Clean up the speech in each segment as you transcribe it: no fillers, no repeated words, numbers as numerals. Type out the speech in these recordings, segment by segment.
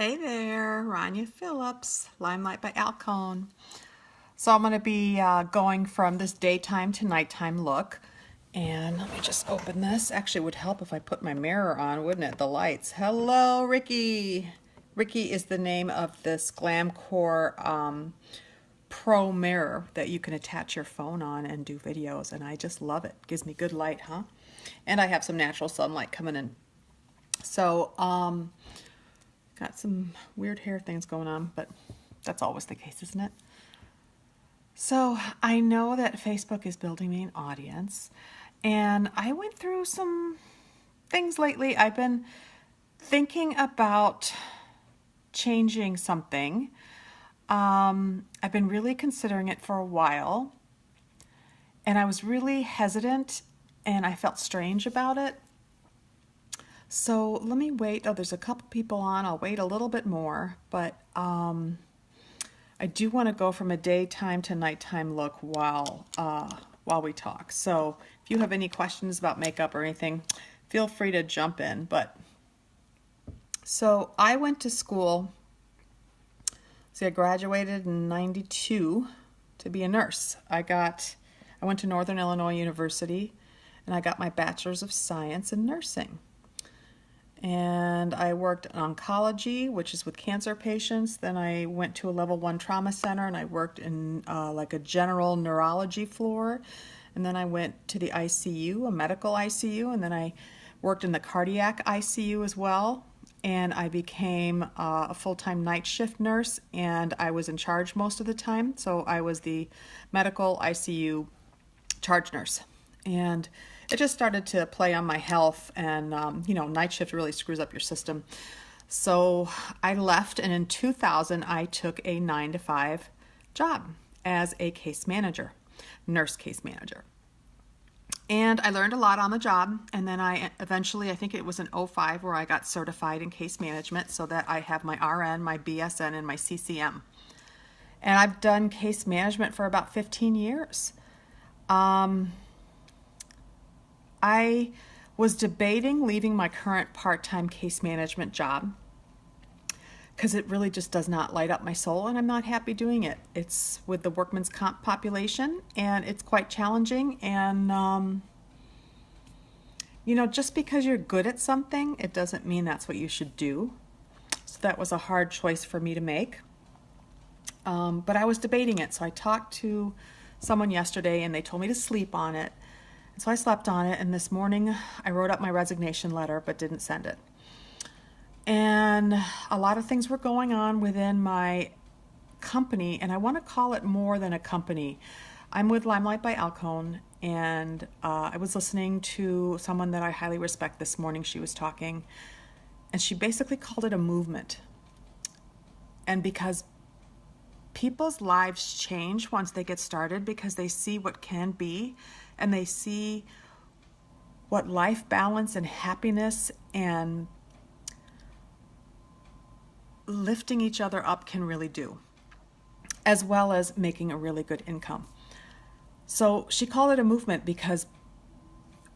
Hey there, Rania Phillips, Limelight by Alcone. So I'm going to be going from this daytime to nighttime look. And let me just open this. Actually, it would help if I put my mirror on, wouldn't it? The lights. Hello, Ricky. Ricky is the name of this Glamcore Pro mirror that you can attach your phone on and do videos. And I just love it. Gives me good light, huh? And I have some natural sunlight coming in. So, got some weird hair things going on, but that's always the case, isn't it? So I know that Facebook is building me an audience, and I went through some things lately. I've been thinking about changing something. I've been really considering it for a while, and I was really hesitant, and I felt strange about it. So let me wait. Oh, there's a couple people on. I'll wait a little bit more, but I do want to go from a daytime to nighttime look while we talk. So if you have any questions about makeup or anything, feel free to jump in. But so I went to school. See, I graduated in '92 to be a nurse. I went to Northern Illinois University, and I got my Bachelor's of Science in Nursing. And I worked in oncology, which is with cancer patients. Then I went to a level 1 trauma center, and I worked in like a general neurology floor. And then I went to the ICU, a medical ICU, and then I worked in the cardiac ICU as well. And I became a full-time night shift nurse, and I was in charge most of the time. So I was the medical ICU charge nurse. And it just started to play on my health, and night shift really screws up your system. So I left, and in 2000 I took a 9-to-5 job as a case manager, nurse case manager. And I learned a lot on the job, and then I think it was in '05 where I got certified in case management so that I have my RN, my BSN, and my CCM. And I've done case management for about 15 years. I was debating leaving my current part-time case management job because it really just does not light up my soul, and I'm not happy doing it. It's with the workman's comp population, and it's quite challenging. And, just because you're good at something, it doesn't mean that's what you should do. So that was a hard choice for me to make. But I was debating it, so I talked to someone yesterday, and they told me to sleep on it. So I slept on it, and this morning I wrote up my resignation letter but didn't send it. And a lot of things were going on within my company, and I want to call it more than a company. I'm with Limelight by Alcone, and I was listening to someone that I highly respect this morning. She was talking, and she basically called it a movement. And because people's lives change once they get started, because they see what can be, and they see what life balance and happiness and lifting each other up can really do, as well as making a really good income. So she called it a movement because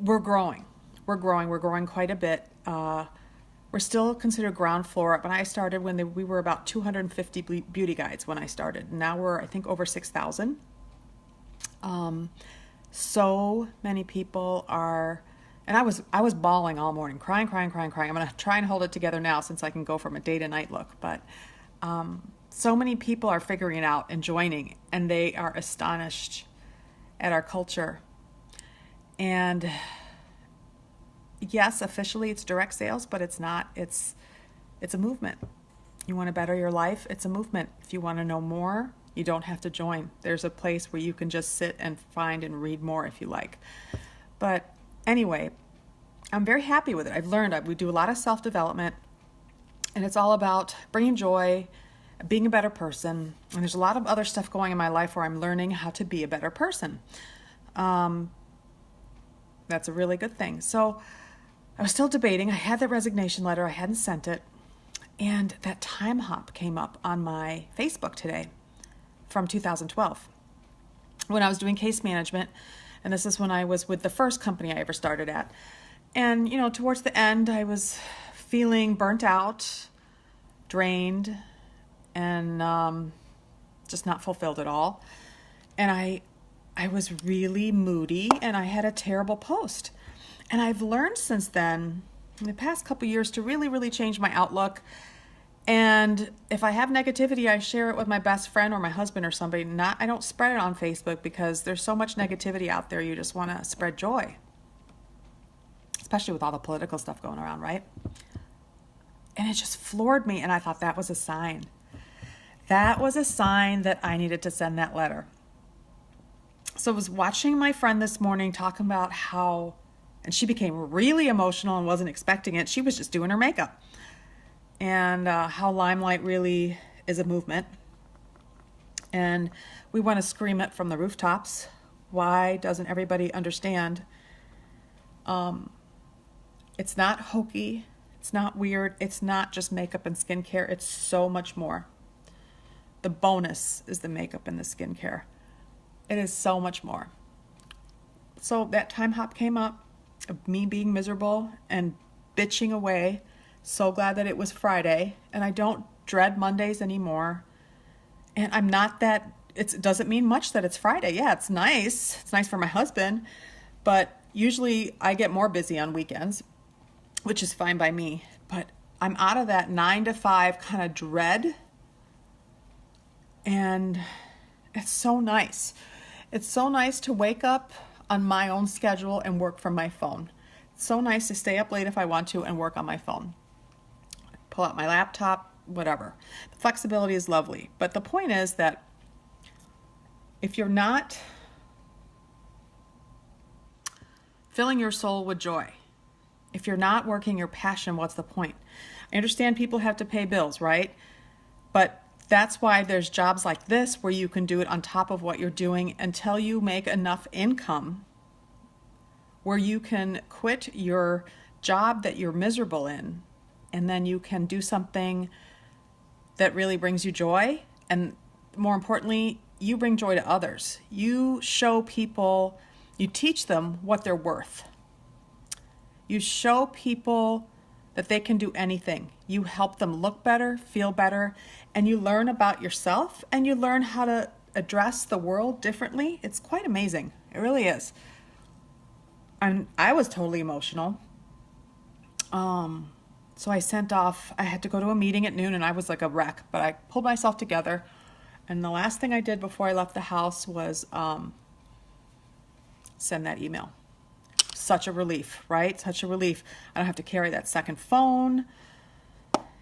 we're growing. We're growing quite a bit. We're still considered ground floor. When I started, we were about 250 beauty guides when I started. Now we're, I think, over 6,000. So many people are, and I was bawling all morning, crying. I'm going to try and hold it together now since I can go from a day to night look. But so many people are figuring it out and joining, and they are astonished at our culture. And yes, officially it's direct sales, but it's not. It's a movement. You want to better your life? It's a movement. If you want to know more, you don't have to join. There's a place where you can just sit and find and read more if you like. But anyway, I'm very happy with it. I've learned we do a lot of self-development, and it's all about bringing joy, being a better person. And there's a lot of other stuff going in my life where I'm learning how to be a better person. That's a really good thing. So I was still debating. I had the resignation letter. I hadn't sent it. And that time hop came up on my Facebook today from 2012 when I was doing case management. And this is when I was with the first company I ever started at. And, towards the end, I was feeling burnt out, drained, and just not fulfilled at all. And I was really moody, and I had a terrible post. And I've learned since then, in the past couple years, to really, really change my outlook. And if I have negativity, I share it with my best friend or my husband or somebody. I don't spread it on Facebook, because there's so much negativity out there. You just want to spread joy, especially with all the political stuff going around, right? And it just floored me, and I thought that was a sign. That was a sign that I needed to send that letter. So I was watching my friend this morning talking about how, and she became really emotional and wasn't expecting it. She was just doing her makeup. And how Limelight really is a movement. And we want to scream it from the rooftops. Why doesn't everybody understand? It's not hokey. It's not weird. It's not just makeup and skincare. It's so much more. The bonus is the makeup and the skincare. It is so much more. So that time hop came up of me being miserable and bitching away. So glad that it was Friday, and I don't dread Mondays anymore. And I'm not that, it doesn't mean much that it's Friday. Yeah, it's nice. It's nice for my husband, but usually I get more busy on weekends, which is fine by me. But I'm out of that 9 to 5 kind of dread, and it's so nice. It's so nice to wake up on my own schedule and work from my phone. It's so nice to stay up late if I want to and work on my phone. Pull out my laptop, whatever. The flexibility is lovely. But the point is that if you're not filling your soul with joy, if you're not working your passion, what's the point? I understand people have to pay bills, right? But that's why there's jobs like this where you can do it on top of what you're doing until you make enough income where you can quit your job that you're miserable in, and then you can do something that really brings you joy. And more importantly, you bring joy to others. You show people, you teach them what they're worth. You show people that they can do anything. You help them look better, feel better, and you learn about yourself, and you learn how to address the world differently. It's quite amazing. It really is. And I was totally emotional. So I had to go to a meeting at noon, and I was like a wreck, but I pulled myself together. And the last thing I did before I left the house was send that email. Such a relief, right? Such a relief. I don't have to carry that second phone.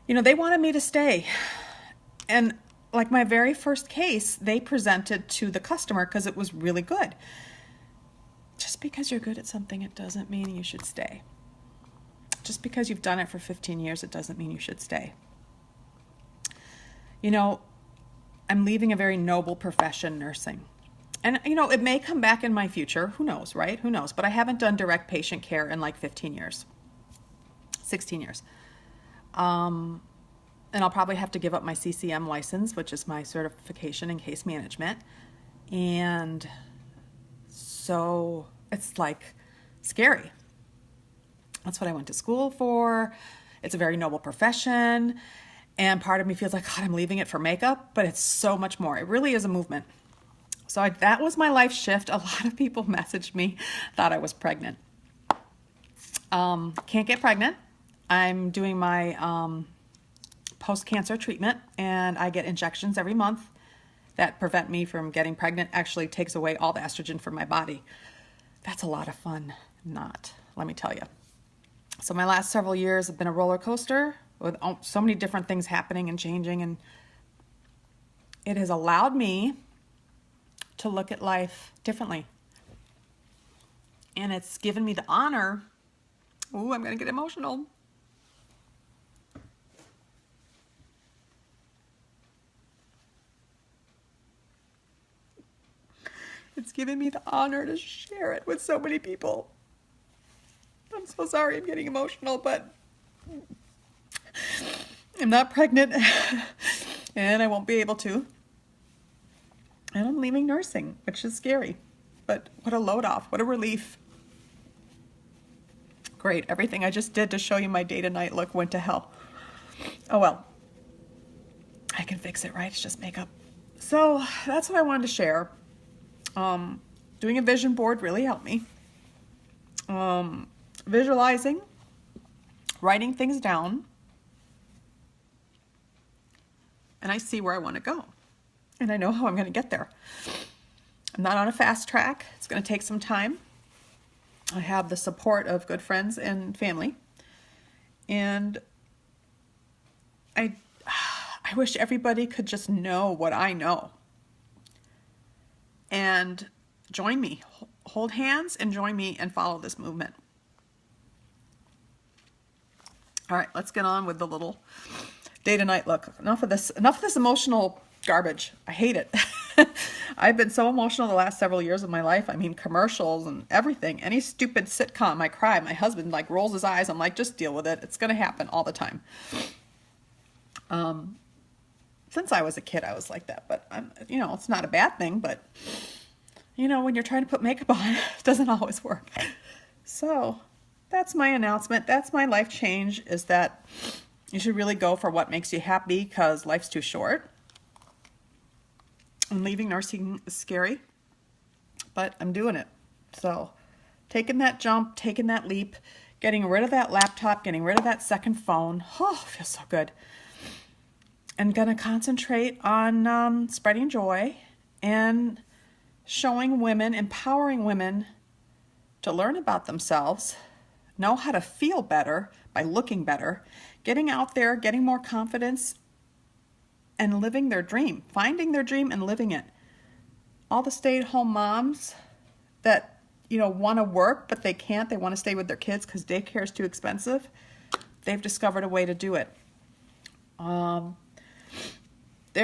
You know, they wanted me to stay. And like my very first case, they presented to the customer because it was really good. Just because you're good at something, it doesn't mean you should stay. Just because you've done it for 15 years, it doesn't mean you should stay. You know, I'm leaving a very noble profession, nursing. And, you know, it may come back in my future. Who knows, right? Who knows? But I haven't done direct patient care in like 15 years, 16 years. And I'll probably have to give up my CCM license, which is my certification in case management. And so it's like scary. That's what I went to school for. It's a very noble profession. And part of me feels like, God, I'm leaving it for makeup, but it's so much more. It really is a movement. So that was my life shift. A lot of people messaged me, thought I was pregnant. Can't get pregnant. I'm doing my post-cancer treatment, and I get injections every month that prevent me from getting pregnant. Actually takes away all the estrogen from my body. That's a lot of fun. Not, let me tell you. So my last several years have been a roller coaster with so many different things happening and changing, and it has allowed me to look at life differently. And it's given me the honor. Ooh, I'm going to get emotional. It's given me the honor to share it with so many people. I'm so sorry I'm getting emotional, but I'm not pregnant and I won't be able to. And I'm leaving nursing, which is scary, but what a load off, what a relief. Great, everything I just did to show you my day to night look went to hell. Oh well, I can fix it, right? It's just makeup. So that's what I wanted to share. Doing a vision board really helped me. Visualizing, writing things down, and I see where I want to go. And I know how I'm going to get there. I'm not on a fast track. It's going to take some time. I have the support of good friends and family. And I wish everybody could just know what I know and join me, hold hands and join me and follow this movement. All right, let's get on with the little day to night look. Enough of this emotional garbage. I hate it. I've been so emotional the last several years of my life. I mean, commercials and everything. Any stupid sitcom, I cry. My husband like rolls his eyes. I'm like, just deal with it. It's going to happen all the time. Since I was a kid, I was like that, but it's not a bad thing, but when you're trying to put makeup on, it doesn't always work. So that's my announcement. That's my life change, is that you should really go for what makes you happy, because life's too short. And leaving nursing is scary, but I'm doing it. So taking that jump, taking that leap, getting rid of that laptop, getting rid of that second phone. Oh, it feels so good. And going to concentrate on spreading joy and showing women, empowering women to learn about themselves, know how to feel better by looking better, getting out there, getting more confidence, and living their dream, finding their dream and living it. All the stay-at-home moms that, want to work, but they can't, they want to stay with their kids because daycare is too expensive, they've discovered a way to do it. There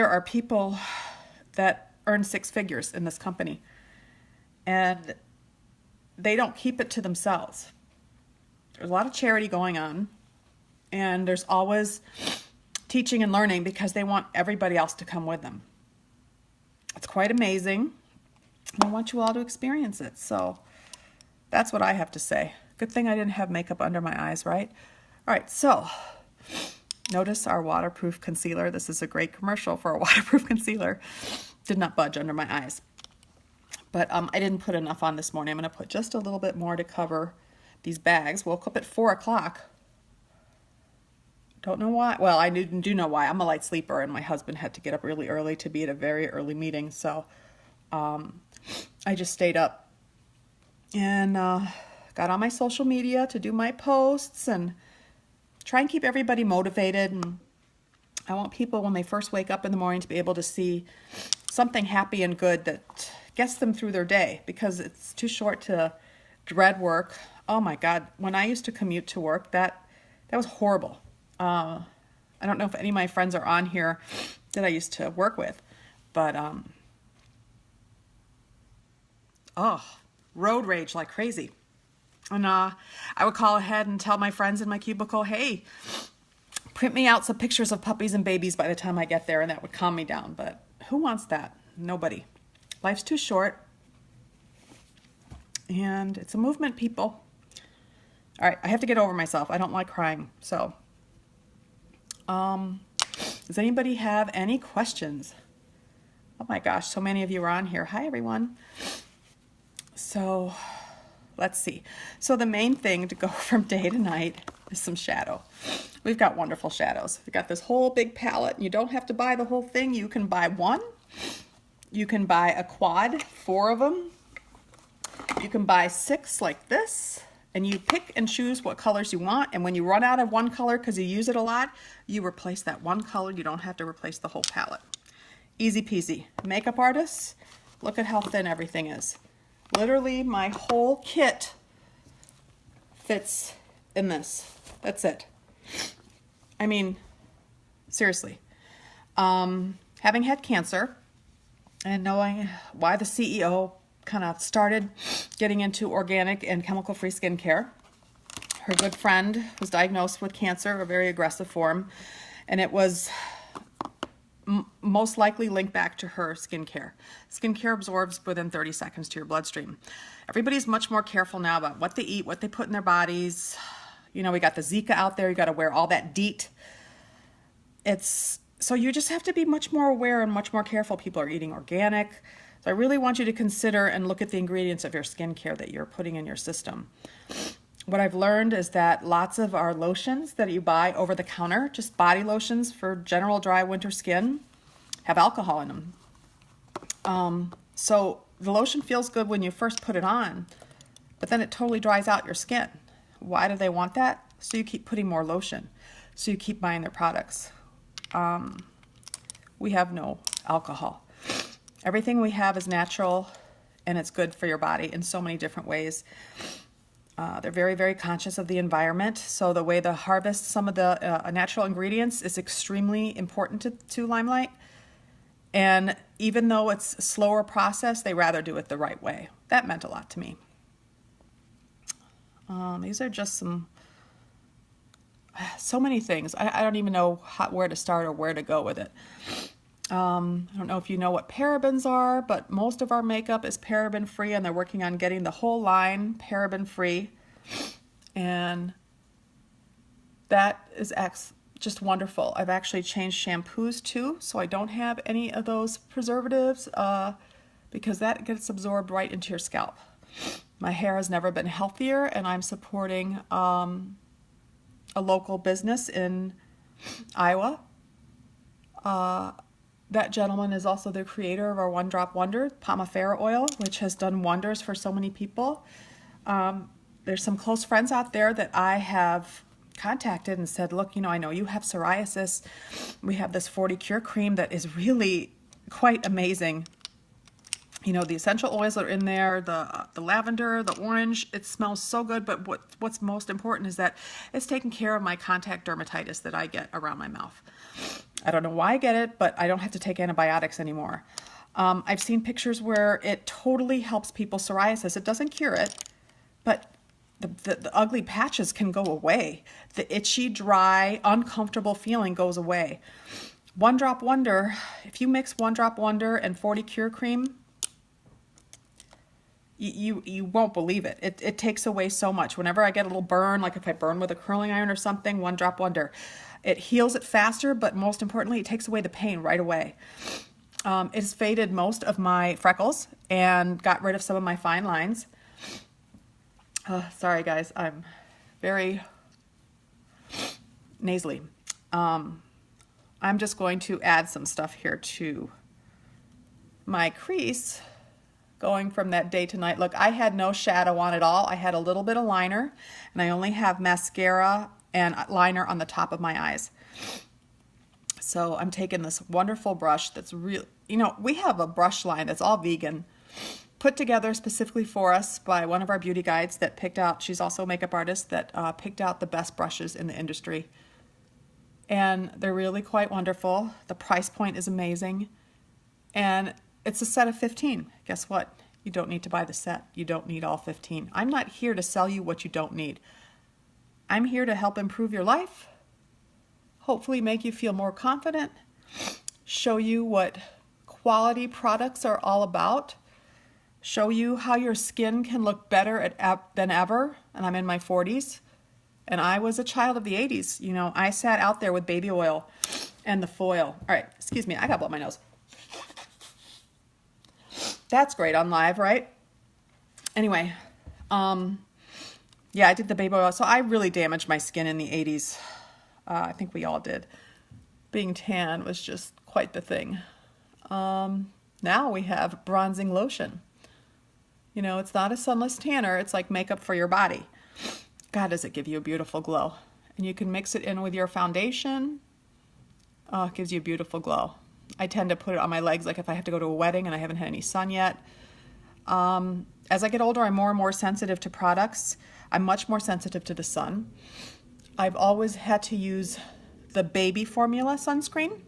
are people that earn 6 figures in this company, and they don't keep it to themselves. There's a lot of charity going on, and there's always teaching and learning because they want everybody else to come with them. It's quite amazing, and I want you all to experience it. So that's what I have to say. Good thing I didn't have makeup under my eyes, right? All right, so notice our waterproof concealer. This is a great commercial for a waterproof concealer. Did not budge under my eyes. But I didn't put enough on this morning. I'm going to put just a little bit more to cover these bags. Woke up at 4 o'clock. Don't know why. Well, I do know why. I'm a light sleeper, and my husband had to get up really early to be at a very early meeting. So I just stayed up and got on my social media to do my posts and try and keep everybody motivated. And I want people, when they first wake up in the morning, to be able to see something happy and good that gets them through their day, because it's too short to dread work. Oh my God, when I used to commute to work, that was horrible. I don't know if any of my friends are on here that I used to work with, but road rage like crazy. And I would call ahead and tell my friends in my cubicle, hey, print me out some pictures of puppies and babies by the time I get there, and that would calm me down. But who wants that? Nobody. Life's too short. And it's a movement, people. All right, I have to get over myself. I don't like crying. So, does anybody have any questions? Oh my gosh, so many of you are on here. Hi, everyone. So let's see. So the main thing to go from day to night is some shadow. We've got wonderful shadows. We've got this whole big palette. You don't have to buy the whole thing. You can buy one. You can buy a quad, 4 of them. You can buy 6 like this, and you pick and choose what colors you want. And when you run out of one color because you use it a lot, you replace that one color. You don't have to replace the whole palette. Easy peasy. Makeup artists, look at how thin everything is. Literally, my whole kit fits in this. That's it. I mean, seriously. Having had cancer and knowing why the CEO kind of started getting into organic and chemical-free skincare, her good friend was diagnosed with cancer, a very aggressive form, and it was most likely linked back to her skincare. Skincare absorbs within 30 seconds to your bloodstream. Everybody's much more careful now about what they eat, what they put in their bodies. You know, we got the Zika out there. You got to wear all that DEET. It's So you just have to be much more aware and much more careful. People are eating organic. So I really want you to consider and look at the ingredients of your skincare that you're putting in your system. What I've learned is that lots of our lotions that you buy over the counter, just body lotions for general dry winter skin, have alcohol in them. So the lotion feels good when you first put it on, but then it totally dries out your skin. Why do they want that? So you keep putting more lotion. So you keep buying their products. We have no alcohol. Everything we have is natural, and it's good for your body in so many different ways. They're very, very conscious of the environment. So the way they harvest some of the natural ingredients is extremely important to Limelight. And even though it's a slower process, they rather do it the right way. That meant a lot to me. These are just so many things. I don't even know where to start or where to go with it. I don't know if you know what parabens are, but most of our makeup is paraben free, and they're working on getting the whole line paraben free. And that is just wonderful. I've actually changed shampoos too, so I don't have any of those preservatives because that gets absorbed right into your scalp. My hair has never been healthier, and I'm supporting a local business in Iowa. That gentleman is also the creator of our One Drop Wonder Pomifera oil, which has done wonders for so many people. There's some close friends out there that I have contacted and said, look, I know you have psoriasis. We have this 40 Cure cream that is really quite amazing. The essential oils that are in there, the lavender, the orange, it smells so good, but what's most important is that it's taking care of my contact dermatitis that I get around my mouth. I don't know why I get it, but I don't have to take antibiotics anymore. I've seen pictures where it totally helps people's psoriasis. It doesn't cure it, but the ugly patches can go away. The itchy, dry, uncomfortable feeling goes away. One Drop Wonder, if you mix One Drop Wonder and 40 Cure cream, you won't believe it. It takes away so much. Whenever I get a little burn, like if I burn with a curling iron or something, One Drop Wonder. It heals it faster, but most importantly, it takes away the pain right away. It's faded most of my freckles and got rid of some of my fine lines. Sorry guys, I'm very nasally. I'm just going to add some stuff here to my crease, going from that day to night look. I had no shadow on at all. I had a little bit of liner, and I only have mascara and liner on the top of my eyes. So I'm taking this wonderful brush that's real. We have a brush line that's all vegan, put together specifically for us by one of our beauty guides that picked out, she's also a makeup artist, that picked out the best brushes in the industry. And they're really quite wonderful. The price point is amazing. And it's a set of 15. Guess what? You don't need to buy the set. You don't need all 15. I'm not here to sell you what you don't need. I'm here to help improve your life, hopefully make you feel more confident, show you what quality products are all about, show you how your skin can look better than ever. And I'm in my 40s, and I was a child of the 80s. I sat out there with baby oil and the foil. All right, excuse me, I gotta blow my nose. That's great on live, right? Anyway, yeah, I did the baby oil. So I really damaged my skin in the 80s. I think we all did. Being tan was just quite the thing. Now we have bronzing lotion. It's not a sunless tanner. It's like makeup for your body. God, does it give you a beautiful glow. And you can mix it in with your foundation. Oh, it gives you a beautiful glow. I tend to put it on my legs, like if I have to go to a wedding and I haven't had any sun yet. As I get older, I'm more and more sensitive to products. I'm much more sensitive to the sun. I've always had to use the baby formula sunscreen,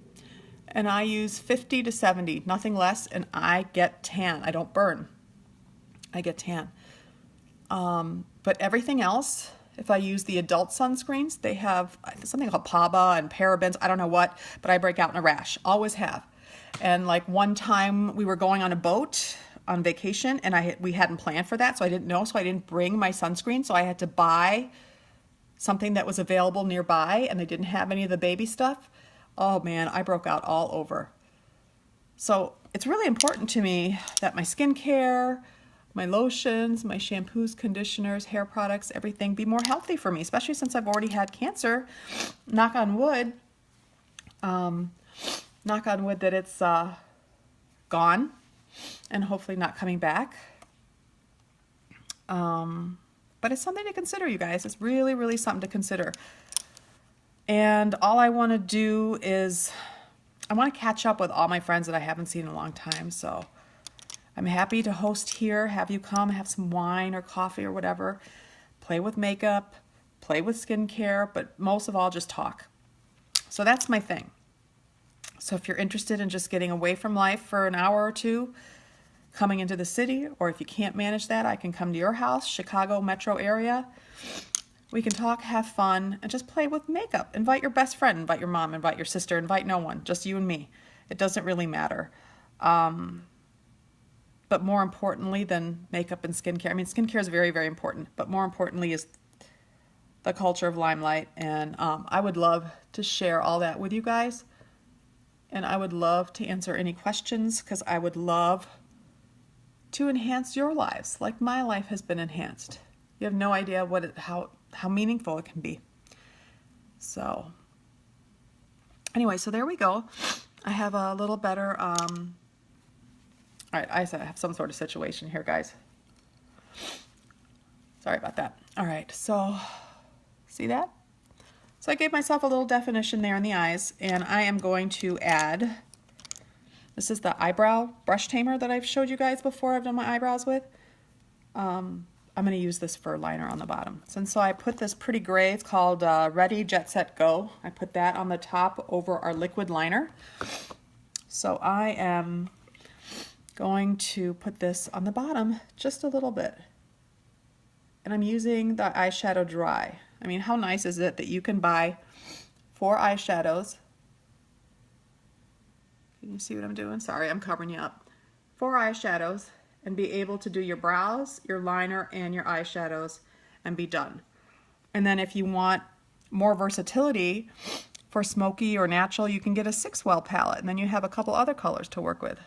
and I use 50 to 70, nothing less, and I get tan. I don't burn. I get tan. But everything else, if I use the adult sunscreens, they have something called PABA and parabens, I don't know what, but I break out in a rash, always have. And like one time we were going on a boat on vacation, and we hadn't planned for that, so I didn't know, so I didn't bring my sunscreen, so I had to buy something that was available nearby, and they didn't have any of the baby stuff. Oh man, I broke out all over. So it's really important to me that my skincare, my lotions, my shampoos, conditioners, hair products, everything be more healthy for me, especially since I've already had cancer. Knock on wood. Knock on wood that it's gone and hopefully not coming back. But it's something to consider, you guys. It's really, really something to consider. And all I want to do is I want to catch up with all my friends that I haven't seen in a long time. So I'm happy to host here, have you come, have some wine or coffee or whatever, play with makeup, play with skincare, but most of all, just talk. So that's my thing. So if you're interested in just getting away from life for an hour or two, coming into the city, or if you can't manage that, I can come to your house, Chicago metro area. We can talk, have fun, and just play with makeup. Invite your best friend, invite your mom, invite your sister, invite no one, just you and me. It doesn't really matter. But more importantly than makeup and skincare, I mean, skincare is very, very important, but more importantly is the culture of Limelight. And I would love to share all that with you guys. And I would love to answer any questions because I would love to enhance your lives like my life has been enhanced. You have no idea how meaningful it can be. So anyway, so there we go. I have a little better, all right, I have some sort of situation here, guys. Sorry about that. All right, so see that? So I gave myself a little definition there in the eyes, and I am going to add, this is the eyebrow brush tamer that I've showed you guys before I've done my eyebrows with. I'm going to use this for liner on the bottom. And so I put this pretty gray, it's called Ready Jet Set Go. I put that on the top over our liquid liner. So I am going to put this on the bottom just a little bit. And I'm using the eyeshadow dry. I mean, how nice is it that you can buy 4 eyeshadows. Can you see what I'm doing? Sorry, I'm covering you up. 4 eyeshadows and be able to do your brows, your liner, and your eyeshadows and be done. And then if you want more versatility for smoky or natural, you can get a 6-well palette, and then you have a couple other colors to work with.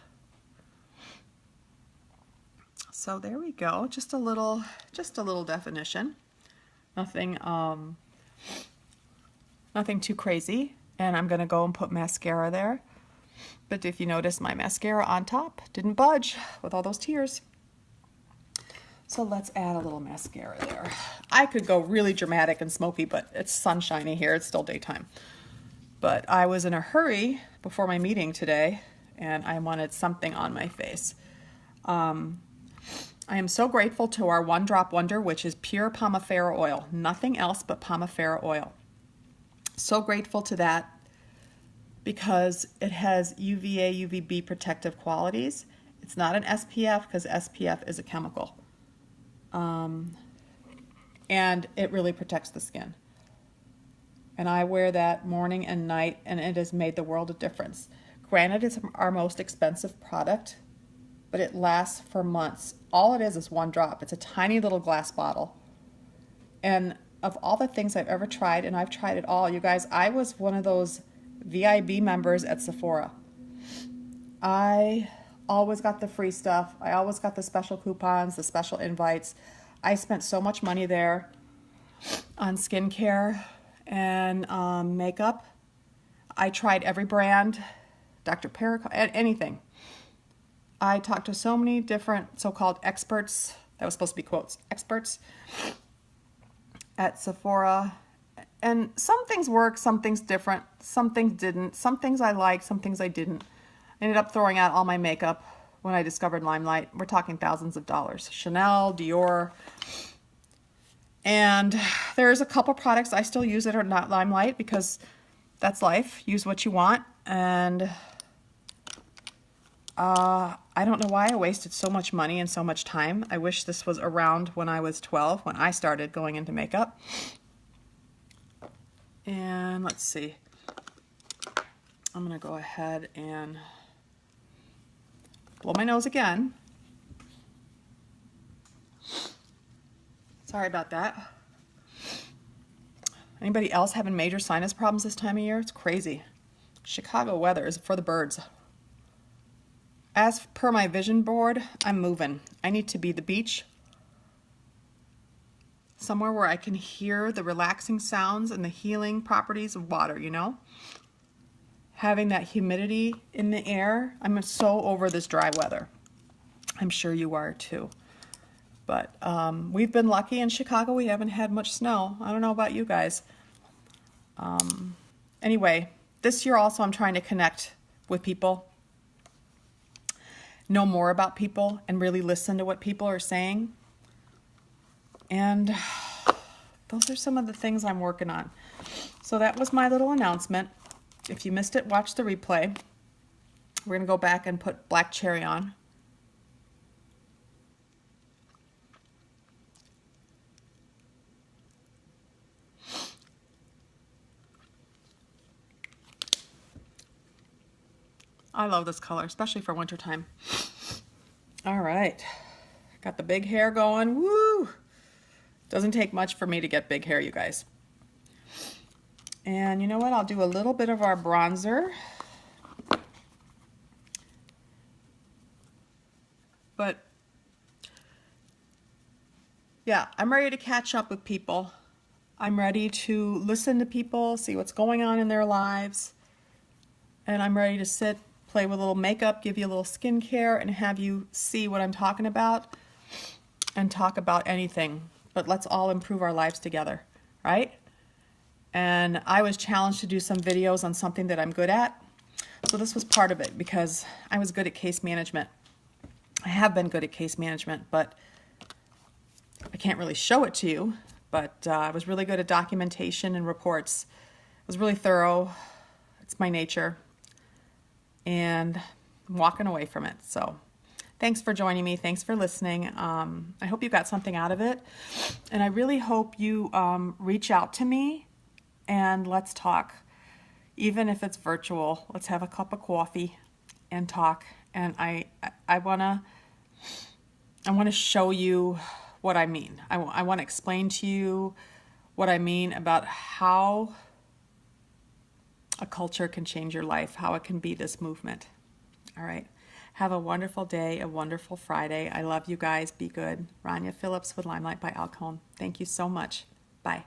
So there we go, just a little definition. Nothing nothing too crazy. And I'm gonna go and put mascara there. But if you notice, my mascara on top didn't budge with all those tears. So let's add a little mascara there. I could go really dramatic and smoky, but it's sunshiny here, it's still daytime. But I was in a hurry before my meeting today, and I wanted something on my face. I am so grateful to our One Drop Wonder, which is pure Pomifera oil, nothing else but Pomifera oil. So grateful to that because it has UVA, UVB protective qualities. It's not an SPF because SPF is a chemical. And it really protects the skin. And I wear that morning and night, and it has made the world of difference. Granted, it's our most expensive product, but it lasts for months. All it is 1 drop. It's a tiny little glass bottle. And of all the things I've ever tried, and I've tried it all, you guys, I was one of those VIB members at Sephora. I always got the free stuff. I always got the special coupons, the special invites. I spent so much money there on skincare and makeup. I tried every brand, Dr. Perico, anything. I talked to so many different so-called experts, that was supposed to be quotes, experts at Sephora. And some things work, some things different, some things didn't, some things I liked, some things I didn't. I ended up throwing out all my makeup when I discovered Limelight. We're talking thousands of dollars. Chanel, Dior. And there's a couple products I still use that are not Limelight because that's life. Use what you want. And I don't know why I wasted so much money and so much time. I wish this was around when I was 12, when I started going into makeup. And let's see. I'm going to go ahead and blow my nose again. Sorry about that. Anybody else having major sinus problems this time of year? It's crazy. Chicago weather is for the birds. As per my vision board, I'm moving. I need to be the beach, somewhere where I can hear the relaxing sounds and the healing properties of water, you know? Having that humidity in the air. I'm so over this dry weather. I'm sure you are too. But we've been lucky in Chicago. We haven't had much snow. I don't know about you guys. Anyway, this year also I'm trying to connect with people, know more about people, and really listen to what people are saying. And those are some of the things I'm working on. So that was my little announcement. If you missed it, watch the replay. We're going to go back and put black cherry on. I love this color, especially for wintertime. All right, got the big hair going. Woo! Doesn't take much for me to get big hair, you guys. And you know what? I'll do a little bit of our bronzer. But yeah, I'm ready to catch up with people. I'm ready to listen to people, see what's going on in their lives. And I'm ready to sit, play with a little makeup, give you a little skincare, and have you see what I'm talking about and talk about anything. But let's all improve our lives together, right? And I was challenged to do some videos on something that I'm good at. So this was part of it because I was good at case management. I have been good at case management, but I can't really show it to you. But I was really good at documentation and reports. I was really thorough. It's my nature. And I'm walking away from it. So thanks for joining me. Thanks for listening. I hope you got something out of it. And I really hope you reach out to me and let's talk. Even if it's virtual, let's have a cup of coffee and talk. And I wanna show you what I mean. I want to explain to you what I mean about how a culture can change your life, how it can be this movement. All right. Have a wonderful day, a wonderful Friday. I love you guys. Be good. Rania Phillips with Limelight by Alcone. Thank you so much. Bye.